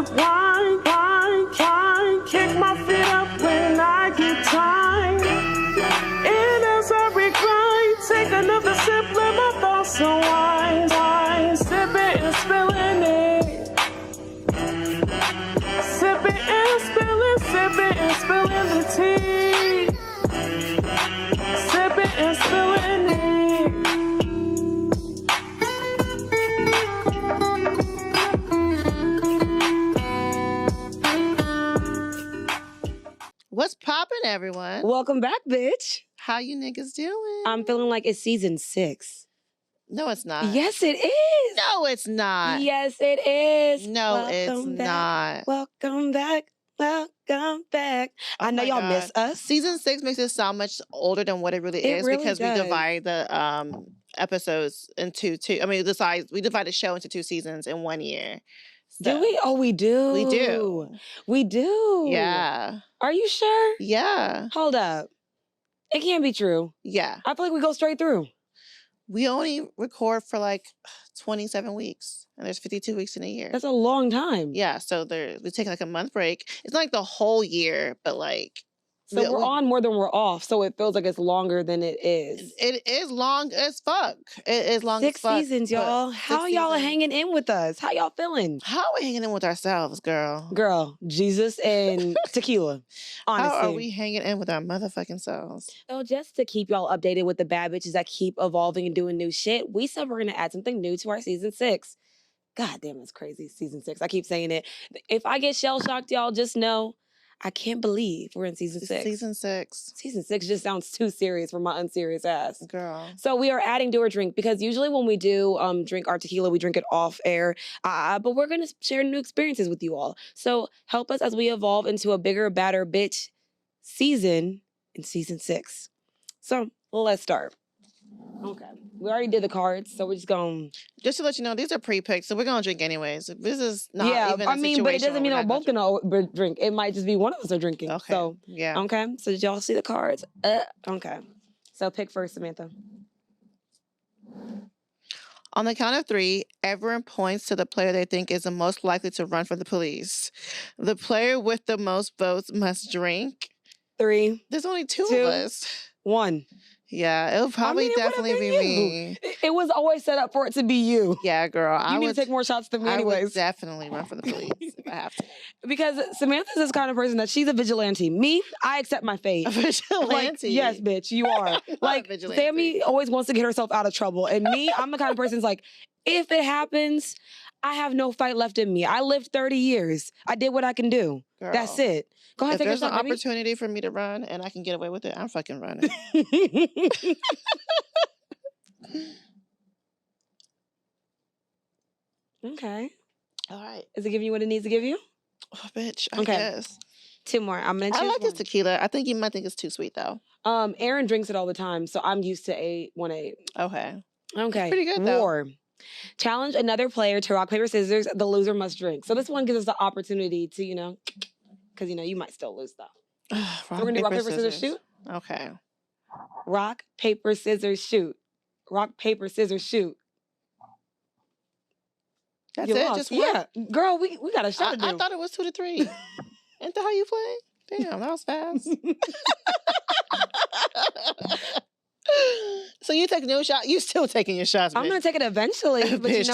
with wine, kick my feet up when I get time. And as I recline, take another sip, let my thoughts unwind. Sipping and spilling it. Sipping and spilling the tea. Sipping and spilling it. What's poppin', everyone? Welcome back, bitch. How you niggas doing? I'm feeling like it's season 6. No, it's not. Yes, it is. No, it's not. Yes, it is. No, Welcome it's back. not. Welcome back. Welcome back. I know my y'all God. miss us. Season 6 makes it sound much older than what it really is really because does. we divide the episodes into two. I mean, we divide the show into 2 seasons in 1 year. So, Do we? Oh, we do. We do. We do. Yeah. Are you sure? Yeah. Hold up. It can't be true. Yeah. I feel like we go straight through. We only record for like 27 weeks, and there's 52 weeks in a year. That's a long time. Yeah, so we take like a month break. It's not like the whole year, but like... So we're on more than we're off, so it feels like it's longer than it is. It is long as fuck. It is long as fuck. 6 seasons, y'all. How y'all are hanging in with us? How y'all feeling? How are we hanging in with ourselves, girl? Girl, Jesus and tequila. Honestly. How are we hanging in with our motherfucking selves? So just to keep y'all updated with the bad bitches that keep evolving and doing new shit, we said we're going to add something new to our season 6. God damn, it's crazy. Season 6. I keep saying it. If I get shell-shocked, y'all, just know I can't believe we're in season 6. Season 6. Season 6 just sounds too serious for my unserious ass. Girl. So we are adding to our drink because usually when we do drink our tequila, we drink it off air. But we're going to share new experiences with you all. So help us as we evolve into a bigger, badder bitch season in season 6. So let's start. Okay. We already did the cards, so we're just going... Just to let you know, these are pre-picked, so we're going to drink anyways. This is not even a situation but it doesn't mean we're we're both going to drink. It might just be one of us are drinking. Okay. So, yeah. Okay. So did y'all see the cards? Okay. So pick first, Samantha. On the count of 3, everyone points to the player they think is the most likely to run for the police. The player with the most votes must drink. 3. There's only 2 2, of us. 1. Yeah, it'll probably definitely be me. It was always set up for it to be you. Yeah, girl. You need to take more shots than me anyways. I would definitely run for the police if I have to. Because Samantha's this kind of person that she's a vigilante. Me, I accept my fate. A vigilante? Like, yes, bitch, you are. Like, Sammy always wants to get herself out of trouble. And me, I'm the kind of person that's like, if it happens, I have no fight left in me. I lived 30 years. I did what I can do. Girl, that's it. Go ahead, if take there's an shot, opportunity for me to run and I can get away with it, I'm fucking running. Okay. All right. Is it giving you what it needs to give you? Oh, bitch, I guess. 2 more. I'm gonna choose I like one. this tequila. I think you might think it's too sweet, though. Aaron drinks it all the time, so I'm used to 1-8. Okay. Okay. It's pretty good, though. War. Challenge another player to rock, paper, scissors. The loser must drink. So this one gives us the opportunity to, because, you might still lose, though. So we're going to do rock, paper, scissors, shoot? Okay. Rock, paper, scissors, shoot. Rock, paper, scissors, shoot. That's You it? lost. Just one? Yeah. Girl, we got a shot to do. I thought it was 2 to 3. Ain't that how you play? Damn, that was fast. So you take no shot? You still taking your shots, bitch. I'm going to take it eventually, but it's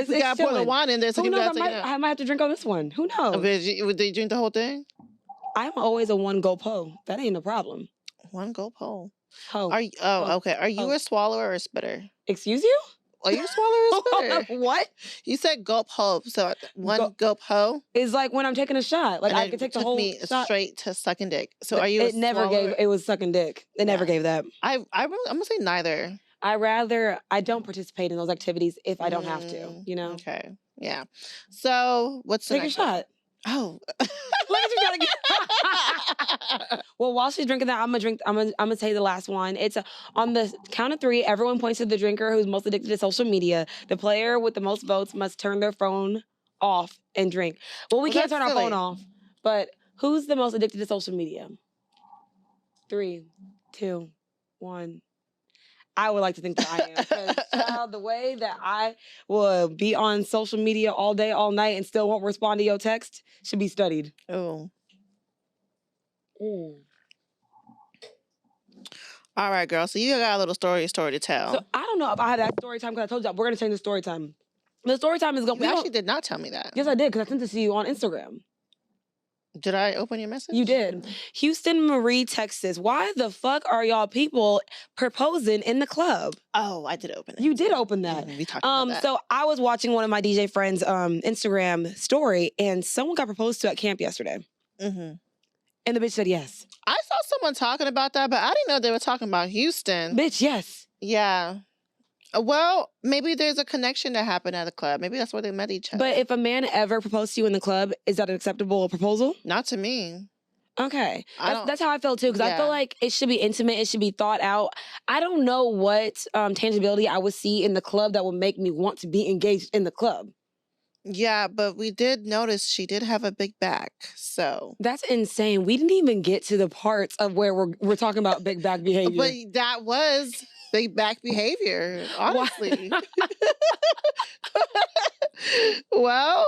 we got to pour the wine in there. So who knows? I might have to drink on this one. Who knows? Bitch, did you drink the whole thing? I'm always a 1 go po. That ain't a problem. 1 go po. Ho. Okay. Are you a swallower or a spitter? Excuse you? Are you a swallower or a spitter? What? You said gulp ho. So 1 gulp ho is like when I'm taking a shot. Like I could take the whole me shot. Straight to sucking dick. So are you? It never gave. It was sucking dick. It never gave that. I'm gonna say neither. I don't participate in those activities if I don't have to. Okay. Yeah. So what's the next shot? Oh. Look at you gotta get. Well, while she's drinking that, I'm gonna say the last one. It's on the count of 3. Everyone points to the drinker who's most addicted to social media. The player with the most votes must turn their phone off and drink. Well, we can't turn our phone off. But who's the most addicted to social media? 3, 2, 1. I would like to think that I am. Because, child, the way that I will be on social media all day, all night, and still won't respond to your text should be studied. Oh. Mm. All right, girl. So you got a little story to tell. So I don't know if I had that story time because I told you we're gonna change the story time. The story time is going. You actually did not tell me that. Yes, I did because I sent it to you on Instagram. Did I open your message? You did. Houston Marie Texas. Why the fuck are y'all people proposing in the club? Oh, I did open it. You did open that. We talked about that. So I was watching one of my DJ friends' Instagram story, and someone got proposed to at camp yesterday, Mm-hmm. and the bitch said yes. I saw someone talking about that, but I didn't know they were talking about Houston. Bitch, yes. Yeah. Well, maybe there's a connection that happened at the club. Maybe that's where they met each other. But if a man ever proposed to you in the club, is that an acceptable proposal? Not to me. Okay. I don't- That's how I feel too, because I feel Yeah. like it should be intimate, it should be thought out. I don't know what tangibility I would see in the club that would make me want to be engaged in the club. Yeah, but we did notice she did have a big back. So, That's insane. We didn't even get to the parts of where we're talking about big back behavior. but that was big back behavior, Why- honestly. Well,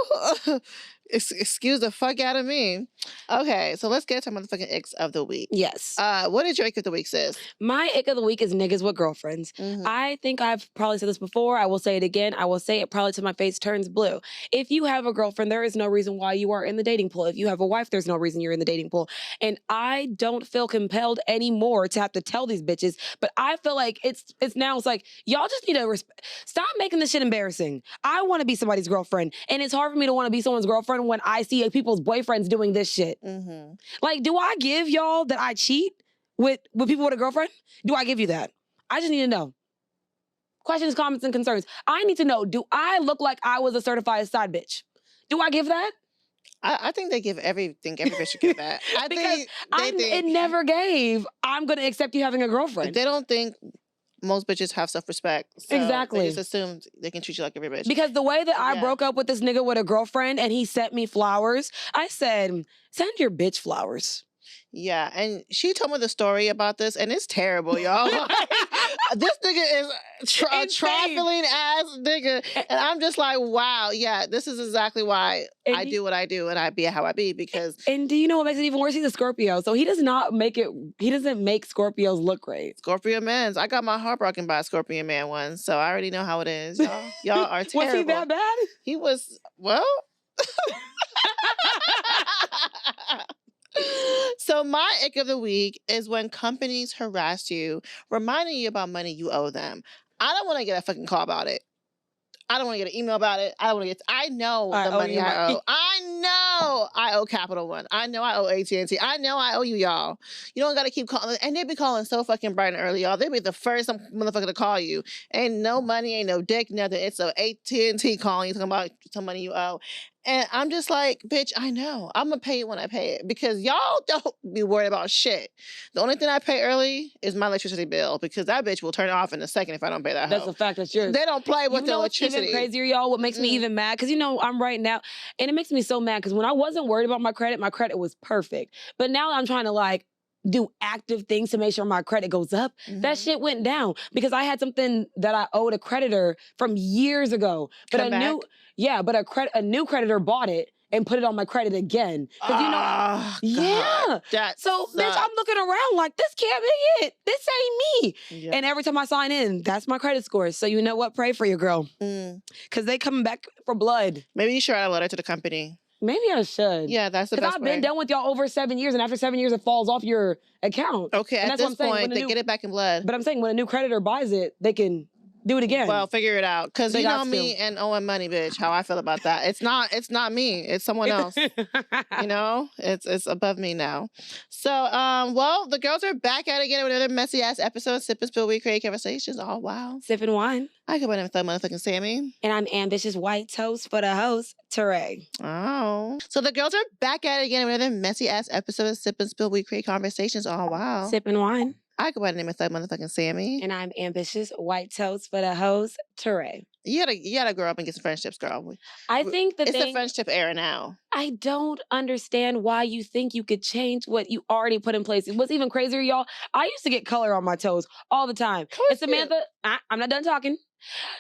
excuse the fuck out of me. Okay, so let's get to motherfucking icks of the week. Yes. What is your ick of the week, sis? My ick of the week is niggas with girlfriends. Mhm. I think I've probably said this before. I will say it again. I will say it probably till my face turns blue. If you have a girlfriend, there is no reason why you are in the dating pool. If you have a wife, there's no reason you're in the dating pool. And I don't feel compelled anymore to have to tell these bitches. But I feel like it's like y'all just need to stop making this shit embarrassing. I want to be somebody's girlfriend, and it's hard for me to want to be someone's girlfriend when I see people's boyfriends doing this shit. Mm-hmm. Like, do I give y'all that I cheat with people with a girlfriend? Do I give you that? I just need to know. Questions, comments, and concerns. I need to know, do I look like I was a certified side bitch? Do I give that? I think they give everything. Everybody should give that. I Because think they think it never gave, I'm going to accept you having a girlfriend. they don't think most bitches have self-respect. So Exactly. They just assume they can treat you like every bitch. Because the way that I Yeah. broke up with this nigga with a girlfriend and he sent me flowers, I said, send your bitch flowers. Yeah, and she told me the story about this, and it's terrible, y'all. This nigga is a Insane. trifling ass nigga, and I'm just like, wow, yeah, this is exactly why And I he- do what I do, and I be how I be, because And do you know what makes it even worse? He's a Scorpio. So he doesn't make Scorpios look great. Scorpio men's. I got my heart broken by a Scorpion man once, so I already know how it is. Y'all are terrible. Was he that bad? He was, well. So my ick of the week is when companies harass you, reminding you about money you owe them. I don't want to get a fucking call about it. I don't want to get an email about it. I don't want to get. I know I the owe money you I money. owe. I know I owe Capital One. I know I owe AT&T. I know I owe you, y'all. You don't got to keep calling. And they be calling so fucking bright and early, y'all. They be the first motherfucker to call you. Ain't no money, ain't no dick, nothing. It's a AT&T calling you talking about some money you owe. And I'm just like, bitch, I know. I'm going to pay it when I pay it because y'all don't be worried about shit. The only thing I pay early is my electricity bill because that bitch will turn off in a second if I don't pay that That's hoe. a fact. That's yours. They don't play with You the know what's electricity. even crazier, y'all? What makes me even mad? Because, I'm right now, and it makes me so mad because when I wasn't worried about my credit was perfect. But now I'm trying to, do active things to make sure my credit goes up. That Mhm. shit went down because I had something that I owed a creditor from years ago. But Come a new creditor bought it and put it on my credit again. Because Oh, yeah. God. That So, bitch, I'm sucks. looking around like, this can't be it. This ain't me. Yeah. And every time I sign in, that's my credit score. So you know what? Pray for your girl. Mm. Because they coming back for blood. Maybe you should write a letter to the company. Maybe I should. Yeah, that's the Because best I've way. been done with y'all over 7 years, and after 7 years, it falls off your account. Okay, And at that's what this I'm saying, point, when a they new- get it back in blood. But I'm saying when a new creditor buys it, they can do it again. Well, figure it out. Because They you know got me to. and owing money, bitch, how I feel about that. It's not me. It's someone else. You know? It's above me now. So, well, the girls are back at it again with another messy ass episode. Sip and Spill, we create conversations. Oh, wow. Sipping wine. I could put in with motherfucking Sammy. And I'm ambitious white toast for the host, Teray. Oh. So the girls are back at it again with another messy ass episode of Sip and Spill, we create conversations. Oh, wow. Sipping wine. I could put in with motherfucking Sammy. And I'm ambitious white toast for the host, Teray. You gotta grow up and get some friendships, girl. I think It's the friendship era now. I don't understand why you think you could change what you already put in place. What's even crazier, y'all, I used to get color on my toes all the time. And Samantha, I'm not done talking.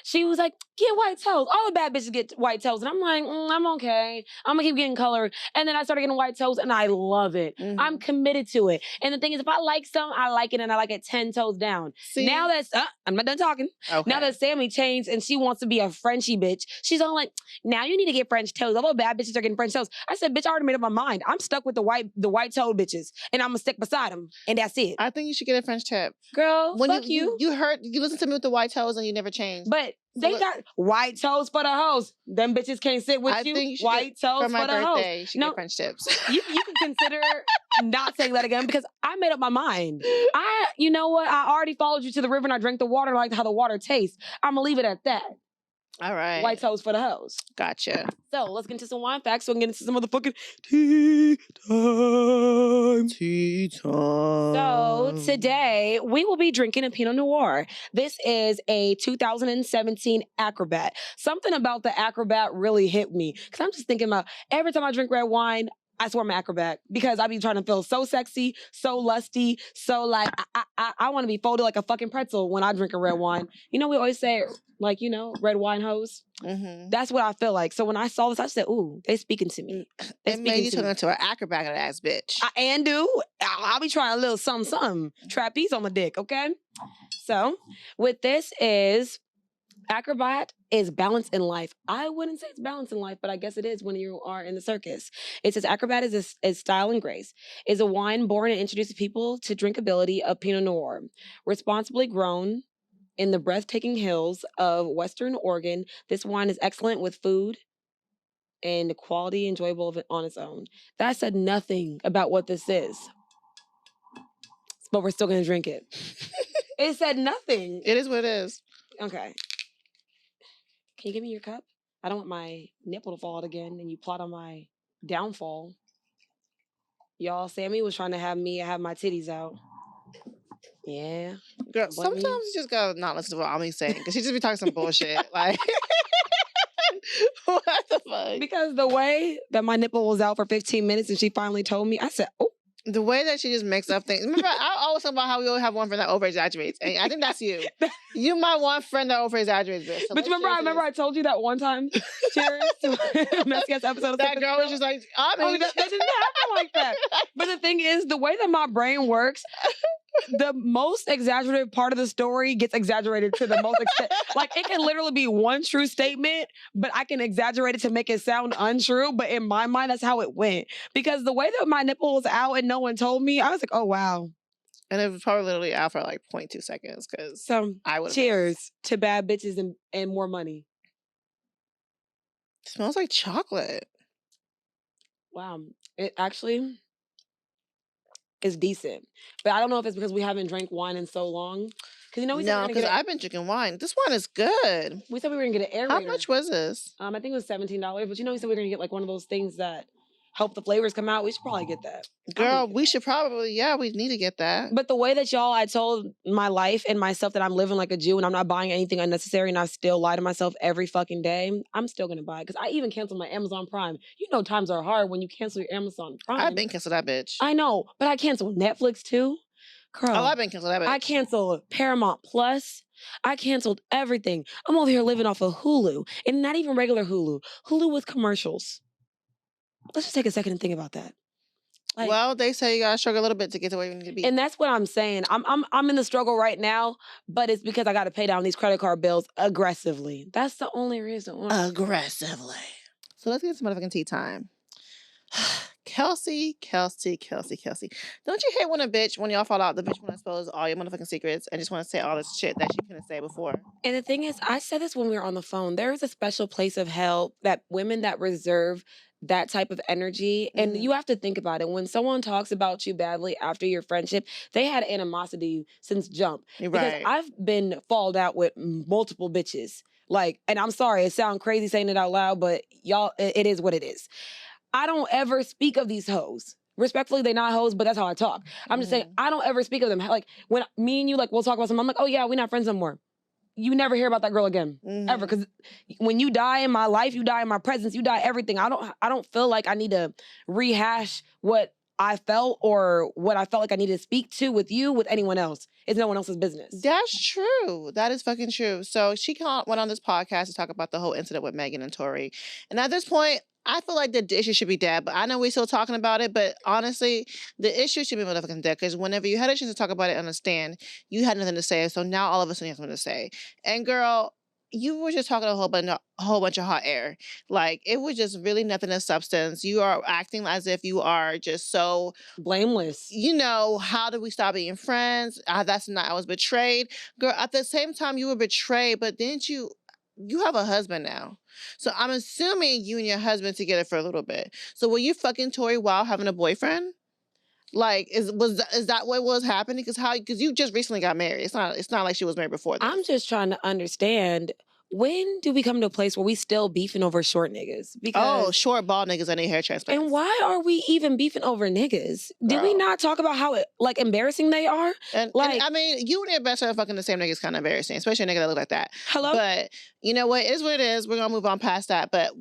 She was like, get white toes. All the bad bitches get white toes. And I'm like, I'm okay. I'm gonna keep getting color. And then I started getting white toes and I love it. I'm committed to it. And the thing is, if I like something, I like it and I like it 10 toes down. See? Now that's, I'm not done talking. Okay. Now that Sammy changed and she wants to be a Frenchy bitch, she's all like, now you need to get French toes. All the bad bitches are getting French toes. I said, bitch, I already made up my mind. I'm stuck with the white toed bitches and I'm gonna stick beside them. And that's it. I think you should get a French tip. Girl, When fuck you. You listen to me with the white toes and you never changed. But they got white toes for the hoes. Them bitches can't sit with I you. think you should White toes for my for the birthday, hoes. you should get French tips. You can consider not saying that again because I made up my mind. You know what? I already followed you to the river and I drank the water and I liked how the water tastes. I'm gonna leave it at that. All right. White toes for the hoes. Gotcha. So let's get into some wine facts so we can get into some motherfucking tea time. Tea time. So today we will be drinking a Pinot Noir. This is a 2017 Acrobat. Something about the Acrobat really hit me because I'm just thinking about every time I drink red wine, I swear I'm an acrobat because I be trying to feel so sexy, so lusty, so like I want to be folded like a fucking pretzel when I drink a red wine. You know, we always say like, you know, red wine hoes. That's what I feel like. So when I saw this, I said, ooh, they speaking to me. It made you turn into an acrobat ass bitch. I'll be trying a little something. Trapeze on my dick, okay? So with this is Acrobat is balance in life. I wouldn't say it's balance in life, but I guess it is when you are in the circus. It says Acrobat is style and grace. Is a wine born and introduces people to drinkability of Pinot Noir. Responsibly grown in the breathtaking hills of Western Oregon, this wine is excellent with food and the quality enjoyable of it on its own. That said nothing about what this is, but we're still going to drink it. It said nothing. It is what it is. Okay. Can you give me your cup? I don't want my nipple to fall out again and you plot on my downfall. Y'all, Sammy was trying to have me have my titties out. Yeah. Girl, sometimes you just gotta not listen to what I'm saying because she just be talking some bullshit. Like, what the fuck? Because the way that my nipple was out for 15 minutes and she finally told me, I said, oh. The way that she just makes up things. Remember, I always talk about how we always have one friend that over exaggerates. And I think that's you. You my one friend that over exaggerates, bitch. So but you remember I told you that one time? Cheers to messy ass episode of that girl was just like, that didn't happen like that. But the thing is, the way that my brain works, the most exaggerated part of the story gets exaggerated to the most extent. Like, it can literally be one true statement, but I can exaggerate it to make it sound untrue. But in my mind, that's how it went. Because the way that my nipple was out and no one told me, I was like, oh, wow. And it was probably literally out for like 0.2 seconds because I would. Cheers to bad bitches and more money. It smells like chocolate. Wow. It actually is decent. But I don't know if it's because we haven't drank wine in so long. Because you know no, because I've been drinking wine. This wine is good. We said we were going to get an aerator. How much was this? I think it was $17. But you know, we said we were going to get like one of those things that help the flavors come out. We should probably get that. Girl, we should probably, we need to get that. But the way that I told my life and myself that I'm living like a Jew and I'm not buying anything unnecessary and I still lie to myself every fucking day, I'm still going to buy it. Because I even canceled my Amazon Prime. You know times are hard when you cancel your Amazon Prime. I've been canceled that bitch. I know, but I canceled Netflix too. Girl, I've been canceled that bitch. I canceled Paramount Plus. I canceled everything. I'm over here living off of Hulu. And not even regular Hulu. Hulu with commercials. Let's just take a second and think about that. Like, well, they say you gotta struggle a little bit to get to where you need to be. And that's what I'm saying. I'm in the struggle right now, but it's because I gotta pay down these credit card bills aggressively. That's the only reason. Aggressively. So let's get some motherfucking tea time. Kelsey. Don't you hate when y'all fall out, the bitch want to expose all your motherfucking secrets and just want to say all this shit that she couldn't say before? And the thing is, I said this when we were on the phone. There is a special place of hell that women that reserve that type of energy. And you have to think about it. When someone talks about you badly after your friendship, they had animosity since jump. Because I've been falled out with multiple bitches. Like, and I'm sorry, it sounds crazy saying it out loud, but y'all, it is what it is. I don't ever speak of these hoes. Respectfully, they're not hoes, but that's how I talk. I'm just saying, I don't ever speak of them. Like, when me and you, like, we'll talk about something, I'm like, oh yeah, we're not friends no more. you never hear about that girl again. Ever. Because when you die in my life, you die in my presence, you die everything. I don't feel like I need to rehash what I felt or what I felt like I needed to speak to with you, with anyone else. It's no one else's business. That's true. That is fucking true. So she went on this podcast to talk about the whole incident with Megan and Tory. And at this point, I feel like the issue should be dead, but I know we're still talking about it. But honestly, the issue should be motherfucking dead because whenever you had a chance to talk about it on a stand, you had nothing to say. So now all of a sudden you have something to say. And girl, you were just talking a whole bunch of hot air. Like it was just really nothing of substance. You are acting as if you are just so blameless. You know, how do we stop being friends? That's not. I was betrayed, girl. At the same time, you were betrayed, but didn't you? You have a husband now. So I'm assuming you and your husband together for a little bit. So were you fucking Tory while having a boyfriend? Like, is that what was happening? Because you just recently got married. It's not like she was married before this. I'm just trying to understand, when do we come to a place where we still beefing over short niggas? Because short bald niggas and their hair transplants. And why are we even beefing over niggas? Did we not talk about how embarrassing they are? And I mean, you and your best friend fucking the same nigga is kind of embarrassing, especially a nigga that look like that. Hello? But you know what? It is what it is. We're gonna move on past that. But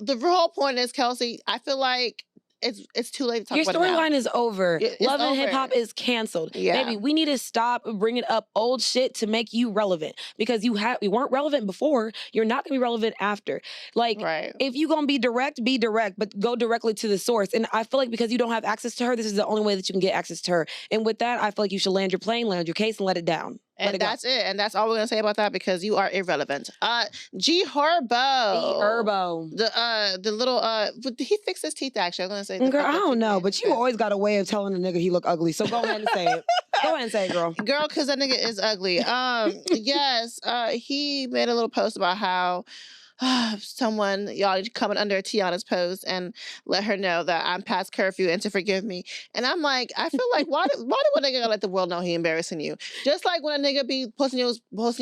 the whole point is, Kelsey, I feel like it's too late to talk about it now. Your storyline is over. Love and over. Hip Hop is canceled. Yeah. Baby, we need to stop bringing up old shit to make you relevant because you weren't relevant before. You're not gonna be relevant after. Like, if you gonna be direct, but go directly to the source. And I feel like because you don't have access to her, this is the only way that you can get access to her. And with that, I feel like you should land your plane, land your case, and let it down. And that's it. And that's all we're gonna say about that because you are irrelevant. G Herbo. The little did he fix his teeth actually? I'm gonna say girl, I don't know, but you always got a way of telling a nigga he look ugly. So go ahead and say it. Go ahead and say it, girl. Girl, because that nigga is ugly. Yes, he made a little post about how someone, y'all coming under Tiana's post and let her know that I'm past curfew and to forgive me. And I'm like, I feel like, why do a nigga gotta let the world know he embarrassing you? Just like when a nigga be posting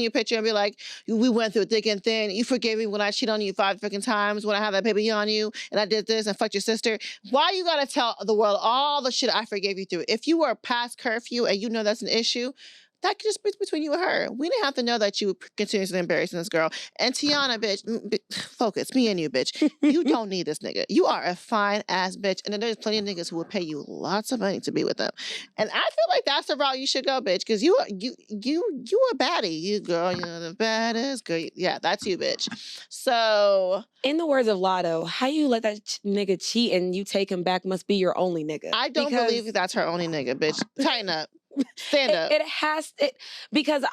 your picture and be like, we went through thick and thin. You forgave me when I cheated on you 5 freaking times, when I had that baby on you, and I did this and fucked your sister. Why you gotta tell the world all the shit I forgave you through? If you were past curfew and you know that's an issue, that could just be between you and her. We didn't have to know that you continuously embarrassing this girl. And Tiana, bitch, focus, me and you, bitch. You don't need this nigga. You are a fine ass bitch. And then there's plenty of niggas who will pay you lots of money to be with them. And I feel like that's the route you should go, bitch. Because you a baddie. You girl, you're the baddest girl. Yeah, that's you, bitch. So, in the words of Lotto, how you let that nigga cheat and you take him back must be your only nigga. I don't believe that's her only nigga, bitch. Tighten up. Stand up. Because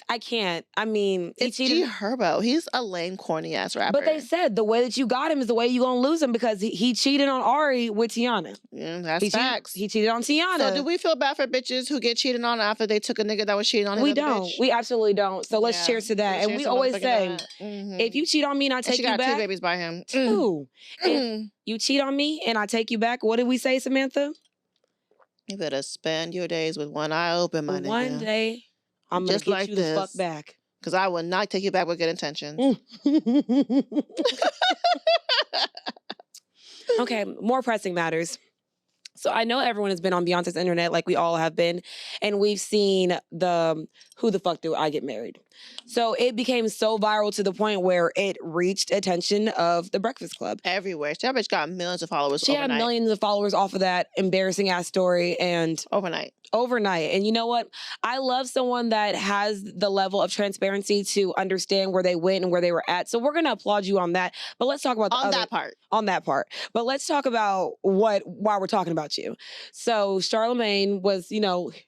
I can't. I mean, it's G Herbo. He's a lame, corny ass rapper. But they said the way that you got him is the way you gonna lose him because he cheated on Ari with Tiana. Yeah, that's facts. He cheated on Tiana. So do we feel bad for bitches who get cheated on after they took a nigga that was cheating on? We don't. We absolutely don't. So let's cheers to that. And we always say, if you cheat on me and I take you back, she got 2 babies by him. 2. If you cheat on me and I take you back, what did we say, Samantha? You better spend your days with one eye open, my nigga. One day, I'm gonna get you the fuck back. Because I will not take you back with good intentions. Okay, more pressing matters. So I know everyone has been on Beyonce's internet like we all have been. And we've seen the who the fuck do I get married? So it became so viral to the point where it reached attention of the Breakfast Club. Everywhere. That bitch got millions of followers overnight. She had millions of followers off of that embarrassing ass story and overnight. And you know what? I love someone that has the level of transparency to understand where they went and where they were at. So we're going to applaud you on that. But let's talk about on that part. But let's talk about why we're talking about you. So Charlemagne was,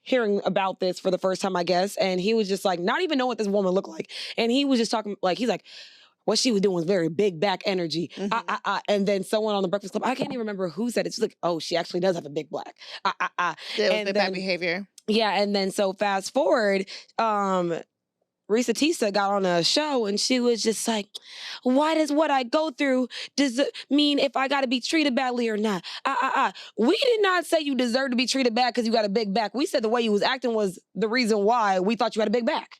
hearing about this for the first time, I guess. And he was just like, not even know what this woman looked like. And he was just talking like, he's like, what she was doing was very big back energy. And then someone on the Breakfast Club, I can't even remember who said it. She's like, oh, she actually does have a big black. It was big back behavior. Yeah, and then so fast forward, Risa Tisa got on a show and she was just like, why does what I go through does it mean if I got to be treated badly or not? We did not say you deserve to be treated bad because you got a big back. We said the way you was acting was the reason why we thought you had a big back.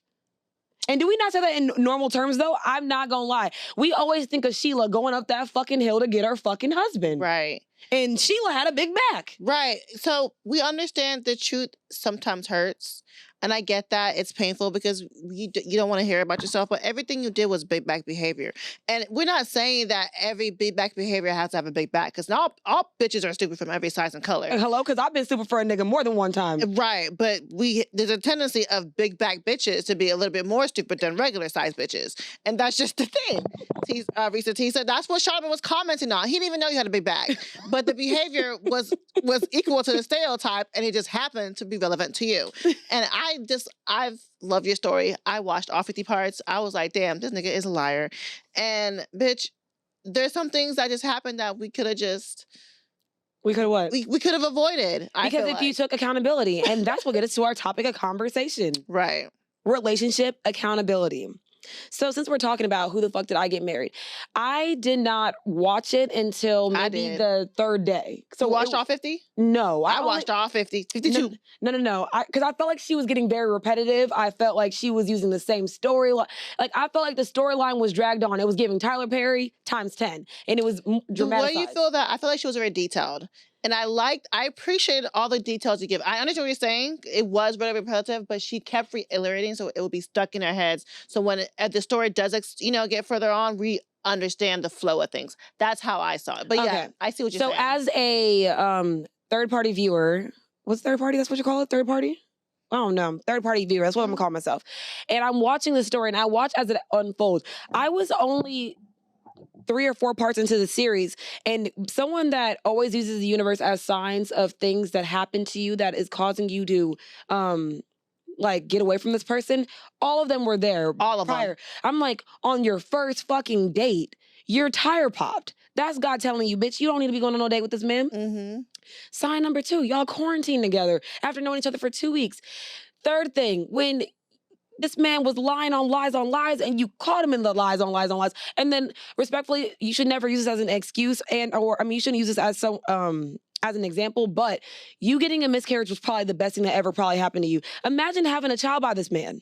And do we not say that in normal terms, though? I'm not gonna lie. We always think of Sheila going up that fucking hill to get her fucking husband. Right. And Sheila had a big back. Right. So we understand the truth sometimes hurts. And I get that it's painful because you don't want to hear about yourself, but everything you did was big back behavior. And we're not saying that every big back behavior has to have a big back, because not all bitches are stupid from every size and color. Hello, because I've been stupid for a nigga more than one time. Right, but there's a tendency of big back bitches to be a little bit more stupid than regular size bitches, and that's just the thing. Risa T said that's what Charlamagne was commenting on. He didn't even know you had a big back, but the behavior was equal to the stereotype, and it just happened to be relevant to you. And I love your story. I watched all 50 parts. I was like, damn, this nigga is a liar. And bitch, there's some things that just happened that we could have just. We could have what? We could have avoided. Because if you took accountability, and that's what gets us to our topic of conversation. Right. Relationship accountability. So since we're talking about who the fuck did I get married, I did not watch it until maybe the third day. So you watched all 50? No. I watched all 50. 52. No. Because I felt like she was getting very repetitive. I felt like she was using the same storyline. Like, I felt like the storyline was dragged on. It was giving Tyler Perry times 10. And it was dramatic. The way you feel that, I feel like she was very detailed. And I appreciated all the details you give. I understand what you're saying. It was very repetitive, but she kept reiterating, so it would be stuck in our heads. So when the story does, get further on, we understand the flow of things. That's how I saw it. But yeah, I see what you're saying. So as a third-party viewer, what's third party? That's what you call it? Third party? I don't know. Third-party viewer. That's what I'm going to call myself. And I'm watching the story, and I watch as it unfolds. I was only 3 or 4 parts into the series, and someone that always uses the universe as signs of things that happen to you that is causing you to get away from this person, all of them were there. All of them. I'm like, on your first fucking date, your tire popped. That's God telling you, bitch, you don't need to be going on no date with this man. Mm-hmm. Sign number 2, y'all quarantined together after knowing each other for 2 weeks. Third thing, when this man was lying on lies, and you caught him in the lies on lies. And then, respectfully, you should never use this as an excuse, you shouldn't use this as as an example, but you getting a miscarriage was probably the best thing that ever probably happened to you. Imagine having a child by this man.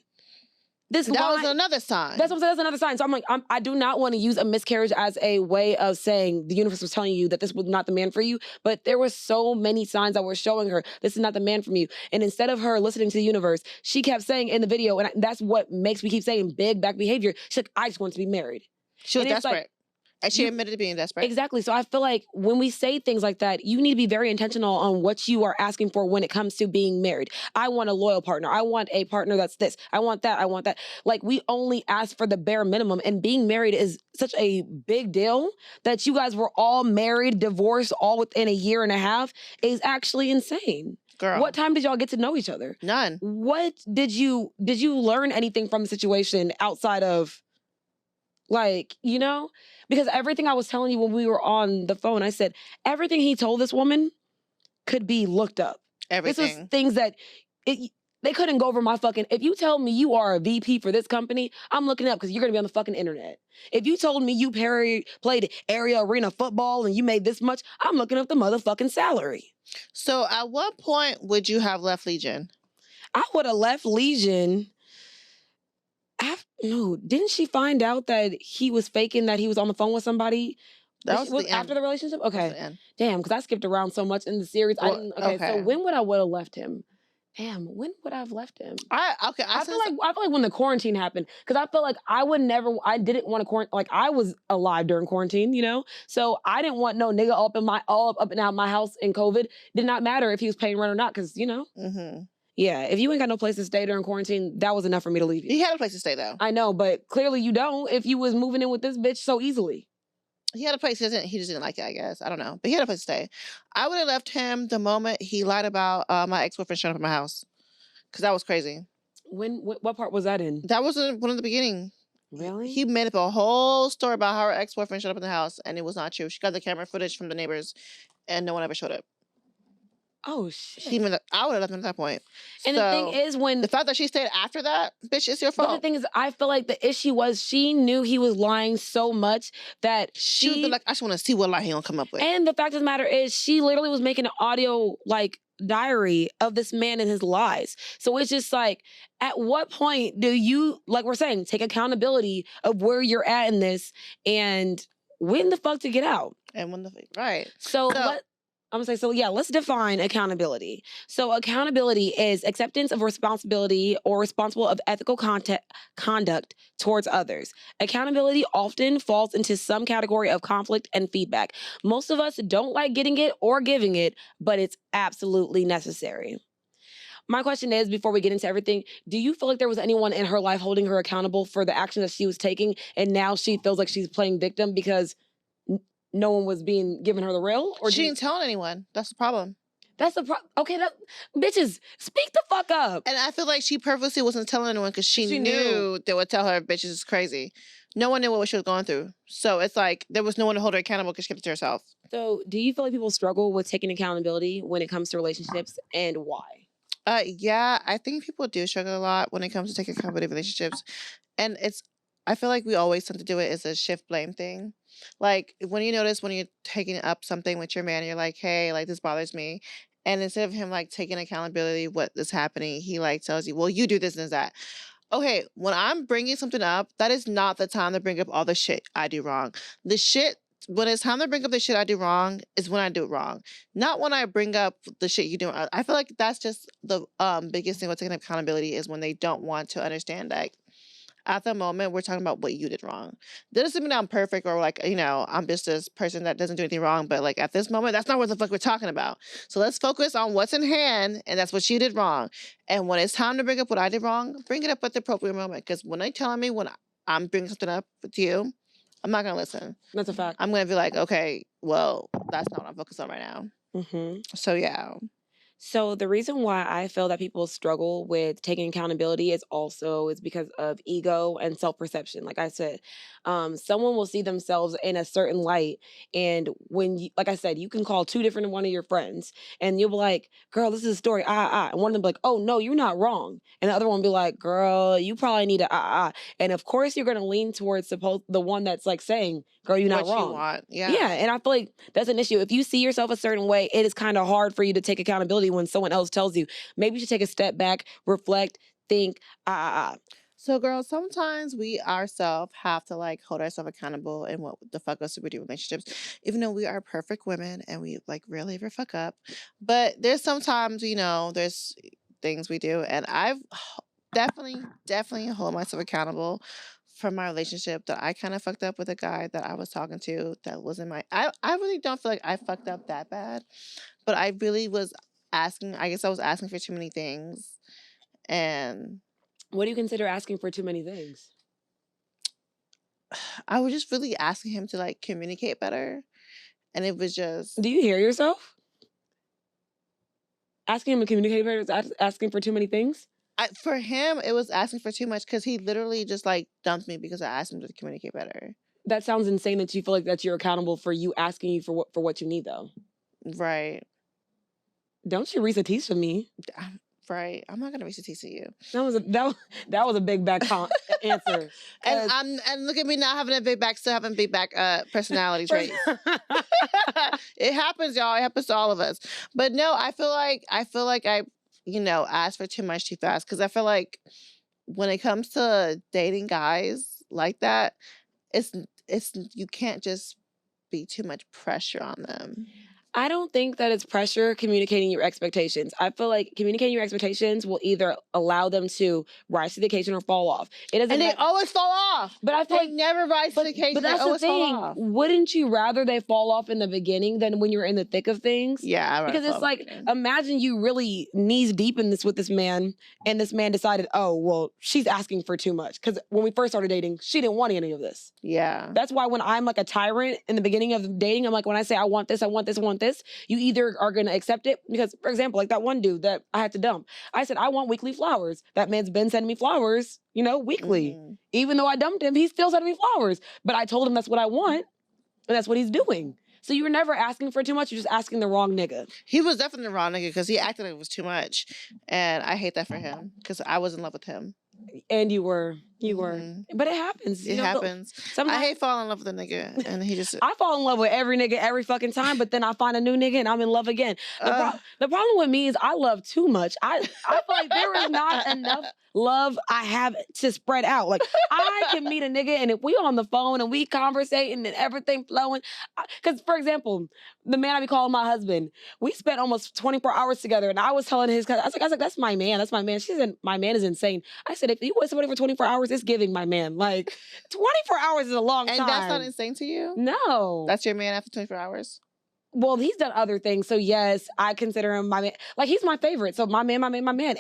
That was another sign. That's what I'm saying. That's another sign. So I'm like, I do not want to use a miscarriage as a way of saying the universe was telling you that this was not the man for you. But there were so many signs that were showing her this is not the man for you. And instead of her listening to the universe, she kept saying in the video, and that's what makes me keep saying big back behavior. She's like, I just want to be married. She was desperate. And she admitted to being desperate. Exactly. So I feel like when we say things like that, you need to be very intentional on what you are asking for when it comes to being married. I want a loyal partner. I want a partner that's this. I want that. I want that. Like, we only ask for the bare minimum. And being married is such a big deal that you guys were all married, divorced, all within a year and a half is actually insane. Girl. What time did y'all get to know each other? None. What did you learn anything from the situation outside of, because everything I was telling you when we were on the phone, I said, everything he told this woman could be looked up. Everything. This was things that they couldn't go over my fucking, if you tell me you are a VP for this company, I'm looking up because you're going to be on the fucking internet. If you told me you played area arena football and you made this much, I'm looking up the motherfucking salary. So at what point would you have left Legion? I would have left Legion. No, didn't she find out that he was faking that he was on the phone with somebody? That was after the relationship? Okay. Damn, because I skipped around so much in the series. So when would I would have left him? Damn, when would I have left him? I feel like when the quarantine happened, because I felt like I didn't want to quarantine. Like, I was alive during quarantine, so I didn't want no nigga up and out my house in COVID. Did not matter if he was paying rent or not, because Mm-hmm. Yeah, if you ain't got no place to stay during quarantine, that was enough for me to leave you. He had a place to stay, though. I know, but clearly you don't if you was moving in with this bitch so easily. He had a place. He just didn't like it, I guess. I don't know. But he had a place to stay. I would have left him the moment he lied about my ex-boyfriend showing up at my house. Because that was crazy. What part was that in? That was one of the beginning. Really? He made up a whole story about how her ex-boyfriend showed up in the house, and it was not true. She got the camera footage from the neighbors, and no one ever showed up. Oh, shit. I would have left him at that point. And the thing is, the fact that she stayed after that, bitch, it's your fault. But the thing is, I feel like the issue was she knew he was lying so much that she would be like, I just want to see what lie he gonna come up with. And the fact of the matter is, she literally was making an audio, diary of this man and his lies. So it's just like, at what point do you, like we're saying, take accountability of where you're at in this and when the fuck to get out? And when right. So I'm gonna say, so yeah, let's define accountability. So accountability is acceptance of responsibility or responsible of ethical conduct towards others. Accountability often falls into some category of conflict and feedback. Most of us don't like getting it or giving it, but it's absolutely necessary. My question is, before we get into everything, do you feel like there was anyone in her life holding her accountable for the action that she was taking, and now she feels like she's playing victim because no one was being given her the real? Or She didn't tell anyone. That's the problem. that's the okay. Bitches, speak the fuck up. And I feel like she purposely wasn't telling anyone because she She knew knew. they would tell her bitches is crazy. No one knew what she was going through. So it's like there was no one to hold her accountable because she kept it to herself. So, do you feel like people struggle with taking accountability when it comes to relationships, and why? Yeah, I think people do struggle a lot when it comes to taking accountability in relationships. And I feel like we always tend to do it as a shift blame thing. Like when you notice when you're taking up something with your man, you're like, hey, like this bothers me. And instead of him like taking accountability, what is happening, he like tells you, well, you do this and that. Okay, when I'm bringing something up, that is not the time to bring up all the shit I do wrong. The shit, when it's time to bring up the shit I do wrong, is when I do it wrong. Not when I bring up the shit you do. I feel like that's just the biggest thing with taking accountability is when they don't want to understand that at the moment we're talking about what you did wrong. That doesn't mean I'm perfect or like, I'm just this person that doesn't do anything wrong. But like at this moment, that's not what the fuck we're talking about. So let's focus on what's in hand, and that's what you did wrong. And when it's time to bring up what I did wrong, bring it up at the appropriate moment. Because when they're telling me when I'm bringing something up with you, I'm not gonna listen. That's a fact. I'm gonna be like, okay, well, that's not what I'm focused on right now. Mm-hmm. So yeah. So the reason why I feel that people struggle with taking accountability is because of ego and self-perception. Like I said, someone will see themselves in a certain light, and when you, like I said, you can call two different one of your friends, and you'll be like, "Girl, this is a story." And one of them be like, "Oh no, you're not wrong," and the other one be like, "Girl, you probably need a." And of course, you're gonna lean towards the one that's like saying, "Girl, you're not What wrong." you want. Yeah. Yeah, and I feel like that's an issue. If you see yourself a certain way, it is kind of hard for you to take accountability when someone else tells you. Maybe you should take a step back, reflect, think. So, girls, sometimes we ourselves have to like hold ourselves accountable in what the fuck us we do in relationships, even though we are perfect women and we like rarely ever fuck up. But there's sometimes, there's things we do, and I've definitely hold myself accountable for my relationship that I kind of fucked up with a guy that I was talking to that wasn't I really don't feel like I fucked up that bad, but I really was asking, I guess I was asking for too many things. And What do you consider asking for too many things? I was just really asking him to like communicate better. And it was just, Do you hear yourself? Asking him to communicate better is asking for too many things? for him, it was asking for too much because he literally just like dumped me because I asked him to communicate better. That sounds insane that you feel like that you're accountable for you asking you for what you need though. Right. Don't you Risa tease for me? Right. I'm not gonna tease you. That was a big back answer. And look at me now having a big back, still having big back personality traits. It happens, y'all. It happens to all of us. But no, I feel like I asked for too much too fast. Cause I feel like when it comes to dating guys like that, it's you can't just be too much pressure on them. I don't think that it's pressure communicating your expectations. I feel like communicating your expectations will either allow them to rise to the occasion or fall off. It doesn't And they matter. always fall off. But I feel They like never rise to the occasion. But They that's the always fall thing. off. Wouldn't you rather they fall off in the beginning than when you're in the thick of things? Yeah, I rather Because fall it's off like, again. imagine you really knees deep in this with this man, and this man decided, oh, well, she's asking for too much. Because when we first started dating, she didn't want any of this. Yeah. That's why when I'm like a tyrant in the beginning of dating, I'm like, when I say I want this, I want this, I want this, you either are going to accept it. Because, for example, like that one dude that I had to dump, I said, I want weekly flowers. That man's been sending me flowers, weekly. Mhm. Even though I dumped him, he's still sending me flowers. But I told him that's what I want, and that's what he's doing. So you were never asking for too much, you're just asking the wrong nigga. He was definitely the wrong nigga because he acted like it was too much. And I hate that for him because I was in love with him. And you were. You were. Mhm. But it happens. It you know, happens. Sometimes I hate falling in love with a nigga, and he just. I fall in love with every nigga every fucking time, but then I find a new nigga and I'm in love again. Uh, The problem with me is I love too much. I feel like there is not enough love I have to spread out. Like I can meet a nigga and if we on the phone and we conversating and everything flowing, because for example, the man I be calling my husband, we spent almost 24 hours together, and I was telling his cousin, I was like, that's my man, that's my man. She said, my man is insane. I said, if you with somebody for 24 hours, it's giving my man. Like 24 hours is a long and time. that's not insane to you? No. That's your man after 24 hours? Well, he's done other things. So yes, I consider him my man. Like he's my favorite. So my man.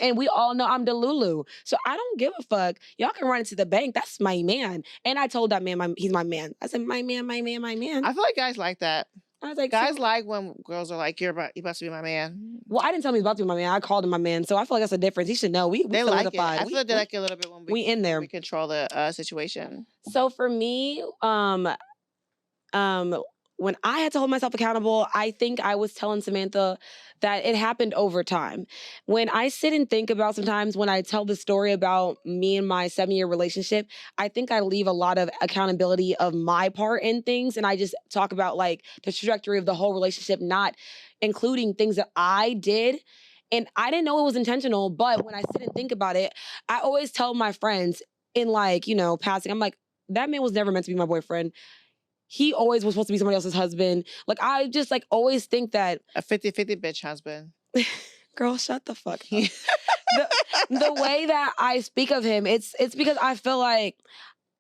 And we all know I'm Delulu. So I don't give a fuck. Y'all can run into the bank. That's my man. And I told that man he's my man. I said, my man. I feel like guys like that. I was like, Guys so- like when girls are like, you're about to be my man. well, I didn't tell him he's about to be my man. I called him my man. So I feel like that's a difference. He should know. We They like it. solidified. I feel like they like it a little bit when we in there. we control the situation. So for me, when I had to hold myself accountable, I think I was telling Samantha that it happened over time. When I sit and think about sometimes when I tell the story about me and my 7-year relationship, I think I leave a lot of accountability of my part in things. And I just talk about like the trajectory of the whole relationship, not including things that I did. And I didn't know it was intentional, but when I sit and think about it, I always tell my friends in like, you know, passing, I'm like, that man was never meant to be my boyfriend. He always was supposed to be somebody else's husband. Like, I just like always think that A 50-50 bitch husband. girl, shut the fuck up. the way that I speak of him, it's because I feel like,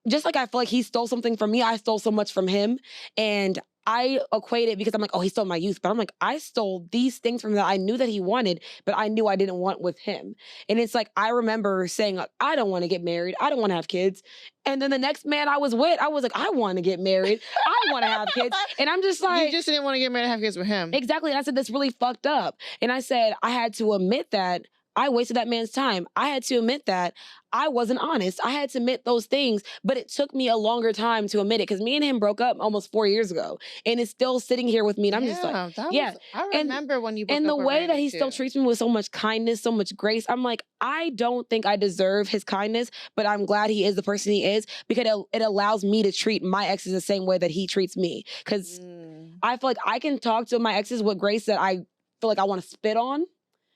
just like I feel like he stole something from me, I stole so much from him. And I equate it because I'm like, oh, he stole my youth. But I'm like, I stole these things from him that I knew that he wanted, but I knew I didn't want with him. And it's like, I remember saying, like, I don't want to get married. I don't want to have kids. And then the next man I was with, I was like, I want to get married. I want to have kids. And I'm just like, You just didn't want to get married and have kids with him. exactly. And I said, that's really fucked up. And I said, I had to admit that I wasted that man's time. I had to admit that I wasn't honest. I had to admit those things, but it took me a longer time to admit it because me and him broke up almost 4 years ago. And it's still sitting here with me. And I'm just like, I remember when you broke and the up with way that Randy, he still too. treats me with so much kindness, so much grace, I'm like, I don't think I deserve his kindness, but I'm glad he is the person he is because it allows me to treat my exes the same way that he treats me. Because I feel like I can talk to my exes with grace that I feel like I want to spit on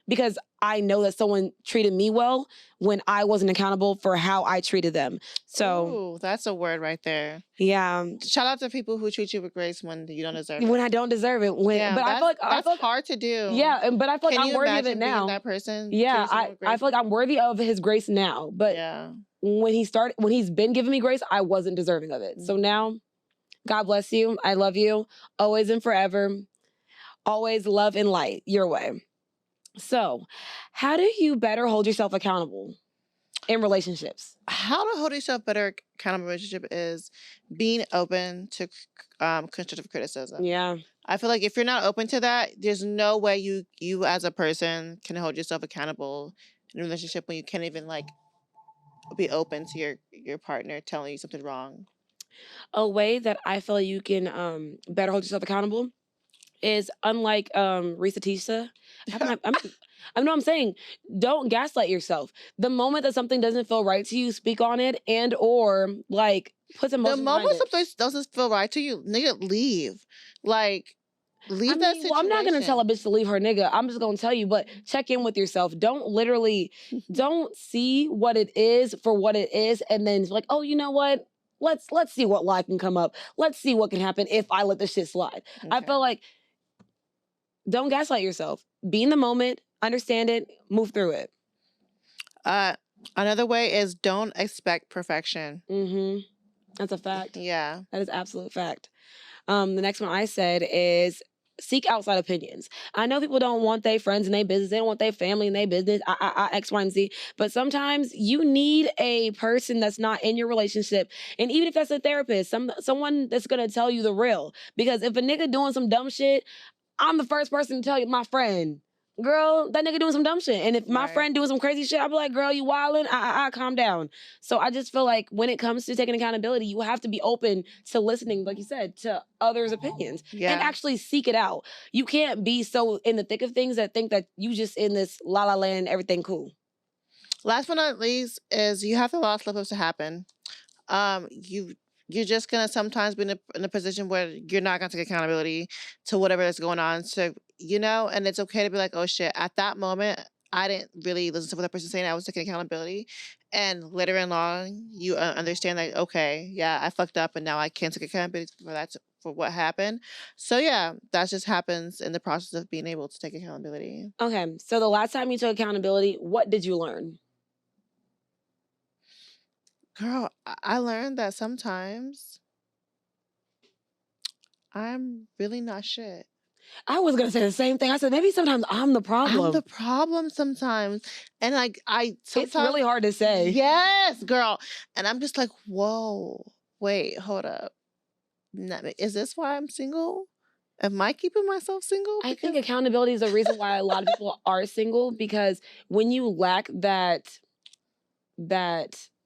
because I know that someone treated me well when I wasn't accountable for how I treated them. So, Ooh, that's a word right there. yeah. Shout out to people who treat you with grace when you don't deserve it. When I don't deserve it. Yeah, but I feel like that's I feel like, hard to do. yeah, but I feel like Can I'm you worthy of imagine it being now. that person? Yeah, treating someone with I grace? feel like I'm worthy of his grace now. But Yeah. when he's been giving me grace, I wasn't deserving of it. So now, God bless you. I love you always and forever. Always love and light your way. So, how do you better hold yourself accountable in relationships? How to hold yourself better accountable in a relationship is being open to constructive criticism. Yeah. I feel like if you're not open to that, there's no way you as a person can hold yourself accountable in a relationship when you can't even like be open to your partner telling you something wrong. A way that I feel you can better hold yourself accountable is unlike Risa Tisha. I know I'm saying, don't gaslight yourself. The moment that something doesn't feel right to you, speak on it and or like put some The emotion behind moment it. something doesn't feel right to you, nigga, leave. Like, leave that situation. Well, I'm not gonna tell a bitch to leave her nigga. I'm just gonna tell you, but check in with yourself. Don't see what it is for what it is, and then it's like, oh, you know what? Let's see what lie can come up. Let's see what can happen if I let this shit slide. I Okay. feel like don't gaslight yourself. Be in the moment, understand it, move through it. Another way is don't expect perfection. Mm-hmm. That's a fact. Yeah. That is absolute fact. The next one I said is seek outside opinions. I know people don't want their friends in their business. They don't want their family in their business. X, Y, and Z. But sometimes you need a person that's not in your relationship. And even if that's a therapist, someone that's going to tell you the real. Because if a nigga doing some dumb shit, I'm the first person to tell you, my friend, girl, that nigga doing some dumb shit. And if my Right. friend doing some crazy shit, I'll be like, girl, you wildin', calm down. So I just feel like when it comes to taking accountability, you have to be open to listening, like you said, to others' opinions Yeah. and actually seek it out. You can't be so in the thick of things that think that you just in this la la land, everything cool. Last but not least is you have to allow slip-ups to happen. You're just gonna sometimes be in a position where you're not gonna take accountability to whatever is going on. So and it's okay to be like, oh shit, at that moment, I didn't really listen to what that person's saying. I was taking accountability. And later in on, you understand that, okay, yeah, I fucked up and now I can't take accountability for that, for what happened. So yeah, that just happens in the process of being able to take accountability. Okay, so the last time you took accountability, what did you learn? Girl, I learned that sometimes I'm really not shit. I was gonna say the same thing. I said maybe sometimes I'm the problem. I'm the problem sometimes. And like It's really hard to say. Yes, girl. And I'm just like, whoa, wait, hold up. Is this why I'm single? Am I keeping myself single? I think accountability is the reason why a lot of people are single, because when you lack that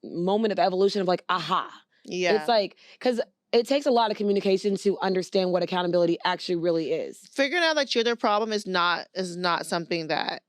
moment of evolution of like, aha. Yeah. It's like, because it takes a lot of communication to understand what accountability actually really is. Figuring out that you're the problem is not something that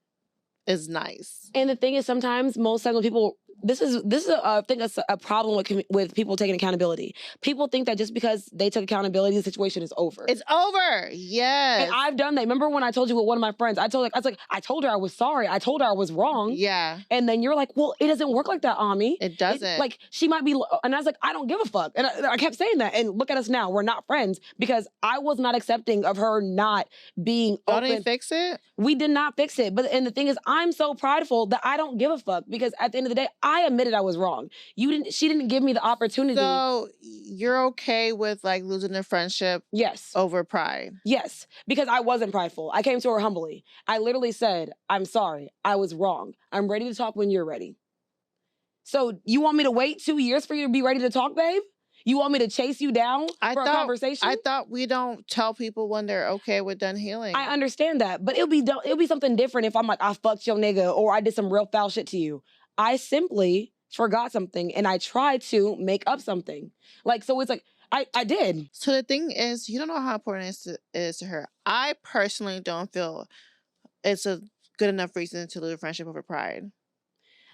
is nice. And the thing is, sometimes, most times when people, this is I think that's a problem with people taking accountability. People think that just because they took accountability, the situation is over. It's over. Yes. And I've done that. Remember when I told you with one of my friends, I was like, I told her I was sorry. I told her I was wrong. Yeah. And then you're like, well, it doesn't work like that, Ami. It doesn't. Like, she might be, and I was like, I don't give a fuck. And I kept saying that. And look at us now. We're not friends because I was not accepting of her not being Y'all open. didn't fix it? We did not fix it. And the thing is, I'm so prideful that I don't give a fuck, because at the end of the day, I admitted I was wrong. She didn't give me the opportunity. So you're okay with like losing a friendship? Yes. Over pride? Yes, because I wasn't prideful. I came to her humbly. I literally said, I'm sorry. I was wrong. I'm ready to talk when you're ready. So you want me to wait 2 years for you to be ready to talk, babe? You want me to chase you down for a conversation? I thought we don't tell people when they're okay with done healing. I understand that, but it'll be something different if I'm like, I fucked your nigga or I did some real foul shit to you. I simply forgot something and I tried to make up something. Like, so it's like, I did. So the thing is, you don't know how important it is to her. I personally don't feel it's a good enough reason to lose a friendship over pride.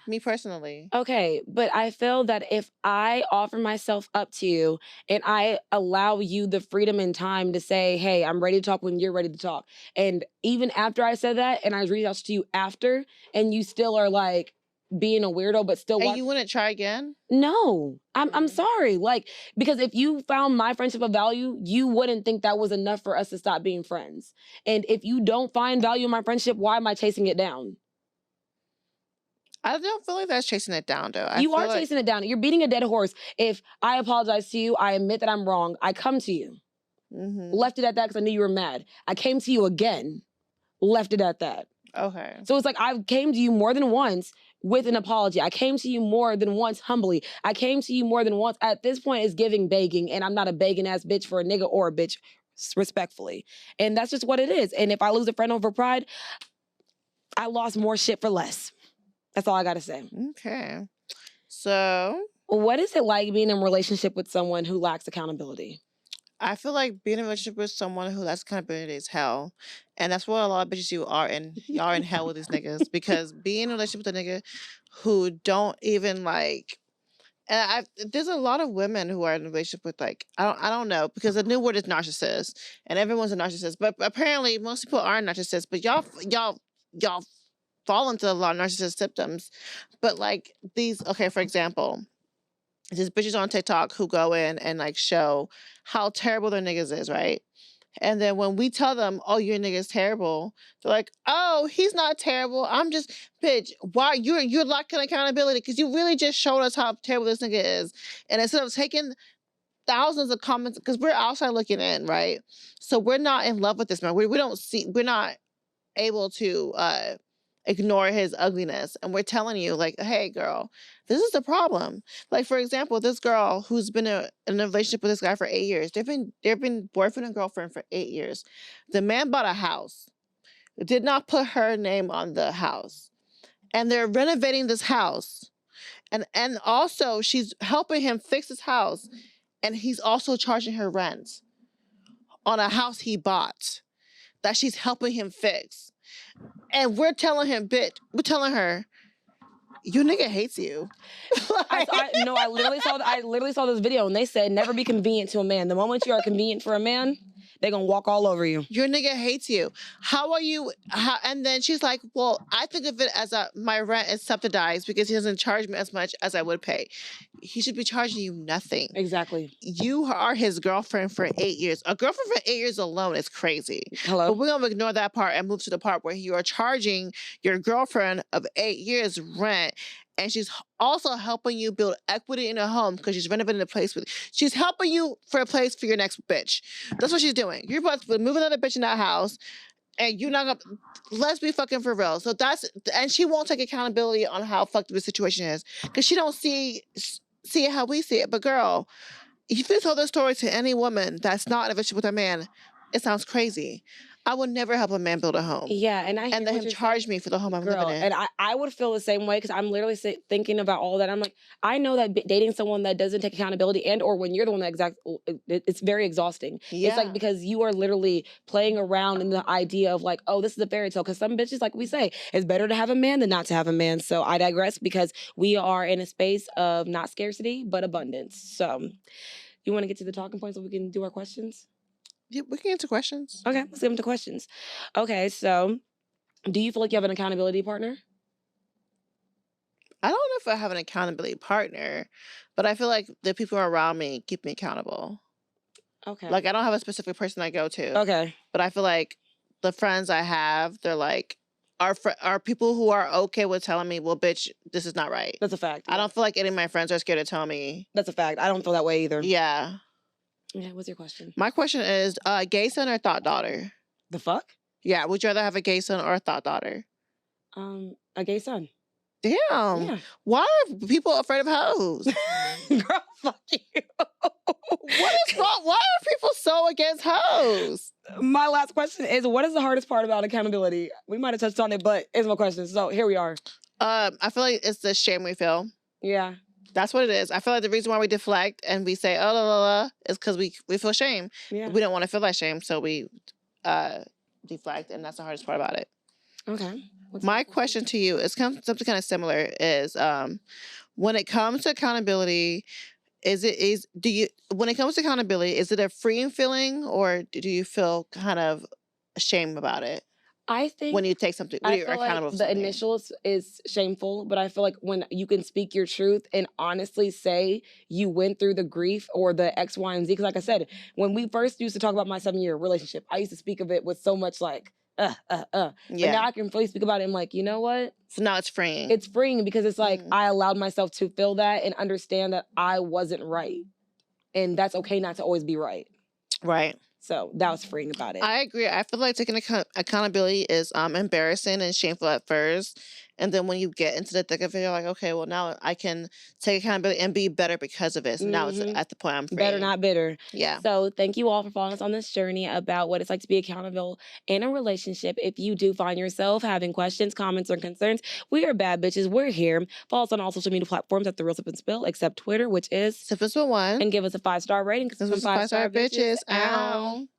Me personally. Okay, but I feel that if I offer myself up to you and I allow you the freedom and time to say, hey, I'm ready to talk when you're ready to talk. And even after I said that and I reached out to you after and you still are like being a weirdo, but still And you wouldn't try again? No, I'm sorry. Like, because if you found my friendship of value, you wouldn't think that was enough for us to stop being friends. And if you don't find value in my friendship, why am I chasing it down? I don't feel like that's chasing it down, though. You are chasing it down. You're beating a dead horse. If I apologize to you, I admit that I'm wrong. I come to you. Mm-hmm. Left it at that because I knew you were mad. I came to you again. Left it at that. Okay. So it's like I came to you more than once with an apology. I came to you more than once humbly. I came to you more than once. At this point, it's giving begging, and I'm not a begging ass bitch for a nigga or a bitch, respectfully. And that's just what it is. And if I lose a friend over pride, I lost more shit for less. That's all I gotta say. Okay. So, what is it like being in a relationship with someone who lacks accountability? I feel like being in a relationship with someone who lacks accountability is hell. And that's what a lot of bitches you are in. Y'all are in hell with these niggas. Because being in a relationship with a nigga who don't even like, and there's a lot of women who are in a relationship with like, I don't know, because the new word is narcissist. And everyone's a narcissist. But apparently most people aren't narcissists. But y'all fall into a lot of narcissist symptoms. But like these, okay, for example, these bitches on TikTok who go in and like show how terrible their niggas is, right? And then when we tell them, oh, your nigga's terrible, they're like, oh, he's not terrible. I'm just, bitch, why you're lacking accountability because you really just showed us how terrible this nigga is. And instead of taking thousands of comments, because we're outside looking in, right? So we're not in love with this man. We're not able to ignore his ugliness. And we're telling you, like, hey, girl, this is the problem. Like, for example, this girl who's been in a relationship with this guy for 8 years. They've been boyfriend and girlfriend for 8 years. The man bought a house, did not put her name on the house. And they're renovating this house. And also, she's helping him fix his house. And he's also charging her rent on a house he bought that she's helping him fix. And we're telling her, Your nigga hates you. I literally saw this video and they said never be convenient to a man. The moment you are convenient for a man, they're gonna walk all over you. Your nigga hates you. How are you? And then she's like, well, I think of it as my rent is subsidized because he doesn't charge me as much as I would pay. He should be charging you nothing. Exactly. You are his girlfriend for 8 years. A girlfriend for 8 years alone is crazy. Hello. But we're going to ignore that part and move to the part where you are charging your girlfriend of 8 years rent. And she's also helping you build equity in a home because she's renovating the place. She's helping you for a place for your next bitch. That's what she's doing. You're about to move another bitch in that house. And you're not gonna, let's be fucking for real. So and she won't take accountability on how fucked up the situation is. Because she don't see it how we see it. But girl, if you tell this story to any woman that's not in a relationship with a man, it sounds crazy. I would never help a man build a home. Yeah, and let him charge me for the home I'm living in. And I would feel the same way because I'm literally thinking about all that. I'm like, I know that dating someone that doesn't take accountability or when you're the one that it's very exhausting. Yeah. It's like because you are literally playing around in the idea of like, oh, this is a fairy tale. Because some bitches, like we say, it's better to have a man than not to have a man. So I digress because we are in a space of not scarcity, but abundance. So you want to get to the talking points so we can do our questions? Yeah, we can get to questions. Okay, let's get into questions. Okay, so do you feel like you have an accountability partner? I don't know if I have an accountability partner, but I feel like the people around me keep me accountable. Okay. Like, I don't have a specific person I go to. Okay. But I feel like the friends I have, they're like, are people who are okay with telling me, well, bitch, this is not right. That's a fact. I don't feel like any of my friends are scared to tell me. That's a fact. I don't feel that way either. Yeah. Yeah, what's your question? My question is, gay son or thought daughter? The fuck? Yeah, would you rather have a gay son or a thought daughter? A gay son. Damn. Yeah. Why are people afraid of hoes? Girl, fuck you. What is wrong? Why are people so against hoes? My last question is, what is the hardest part about accountability? We might have touched on it, but it's my question. So here we are. I feel like it's the shame we feel. Yeah. That's what it is. I feel like the reason why we deflect and we say, oh, la, la, la, is because we feel shame. Yeah. We don't want to feel that shame, so we deflect, and that's the hardest part about it. Okay. My question to you is something kind of similar is when it comes to accountability, is it a freeing feeling or do you feel kind of ashamed about it? I think when you take something, when you're accountable for the something. initial is shameful, but I feel like when you can speak your truth and honestly say you went through the grief or the X, Y, and Z, because like I said, when we first used to talk about my 7-year relationship, I used to speak of it with so much like, Yeah. But now I can really speak about it and like, you know what? So now it's freeing. It's freeing because it's like I allowed myself to feel that and understand that I wasn't right. And that's okay not to always be right. Right. So that was freeing about it. I agree. I feel like taking accountability is embarrassing and shameful at first. And then when you get into the thick of it, you're like, okay, well, now I can take accountability and be better because of it. So now it's at the point I'm free. Better, not bitter. Yeah. So thank you all for following us on this journey about what it's like to be accountable in a relationship. If you do find yourself having questions, comments, or concerns, we are bad bitches. We're here. Follow us on all social media platforms at The Real Sip and Spill, except Twitter, which is Sip and Spill 1. And give us a 5-star rating because it's 5-star bitches. Ow.